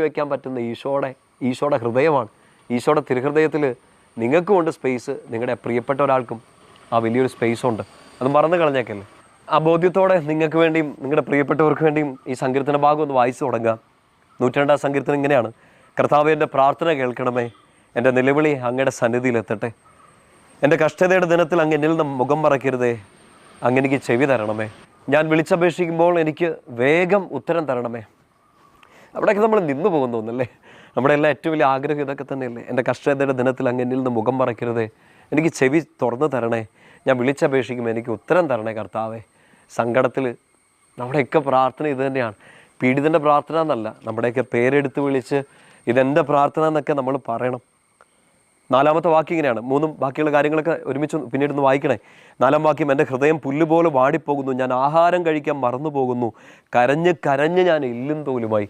വയ്ക്കാൻ പറ്റുന്ന ഈശോയുടെ ഹൃദയമാണ്. ഈശോയുടെ തിരുഹൃദയത്തിൽ നിങ്ങൾക്കും ഉണ്ട് സ്പേസ്, നിങ്ങളുടെ പ്രിയപ്പെട്ട ഒരാൾക്കും ആ വലിയൊരു സ്പേസ് ഉണ്ട്. അത് മറന്നു കളഞ്ഞേക്കല്ലേ. ആ ബോധ്യത്തോടെ നിങ്ങൾക്ക് വേണ്ടിയും നിങ്ങളുടെ പ്രിയപ്പെട്ടവർക്ക് വേണ്ടിയും ഈ സങ്കീർത്തന ഭാഗം ഒന്ന് വായിച്ചു തുടങ്ങുക. 102 സങ്കീർത്തനം ഇങ്ങനെയാണ്: കർത്താവേ, എൻ്റെ പ്രാർത്ഥന കേൾക്കണമേ, എൻ്റെ നിലവിളി അങ്ങയുടെ സന്നിധിയിലെത്തട്ടെ. എൻ്റെ കഷ്ടതയുടെ ദിനത്തിൽ അങ്ങ് എന്നിൽ നിന്ന് മുഖം മറയ്ക്കരുതേ, അങ്ങെനിക്ക് ചെവി തരണമേ. ഞാൻ വിളിച്ചപേക്ഷിക്കുമ്പോൾ എനിക്ക് വേഗം ഉത്തരം തരണമേ. അവിടെയൊക്കെ നമ്മൾ നിന്നു പോകുന്നു തോന്നുന്നല്ലേ. നമ്മുടെ എല്ലാം ഏറ്റവും വലിയ ആഗ്രഹം ഇതൊക്കെ തന്നെയല്ലേ. എൻ്റെ കഷ്ടതയുടെ ദിനത്തിൽ അങ്ങ് എന്നിൽ നിന്ന് മുഖം മറയ്ക്കരുതേ, എനിക്ക് ചെവി തുറന്നു തരണേ, ഞാൻ വിളിച്ചപേക്ഷിക്കുമ്പോൾ എനിക്ക് ഉത്തരം തരണേ കർത്താവേ. സങ്കടത്തിൽ നമ്മുടെയൊക്കെ പ്രാർത്ഥന ഇത് തന്നെയാണ്. പീഡിതൻ്റെ പ്രാർത്ഥന എന്നല്ല, നമ്മുടെയൊക്കെ പേരെടുത്ത് വിളിച്ച് ഇതെൻ്റെ പ്രാർത്ഥന എന്നൊക്കെ നമ്മൾ പറയണം. 4-ാമത്തെ വാക്യം ഇങ്ങനെയാണ്. 3 ബാക്കിയുള്ള കാര്യങ്ങളൊക്കെ ഒരുമിച്ച് പിന്നീട് ഒന്ന് വായിക്കണേ. 4-ാം വാക്യം: എൻ്റെ ഹൃദയം പുല്ലുപോലെ വാടിപ്പോകുന്നു, ഞാൻ ആഹാരം കഴിക്കാൻ മറന്നു പോകുന്നു, കരഞ്ഞ് കരഞ്ഞ് ഞാൻ എല്ലും തോലുമായി.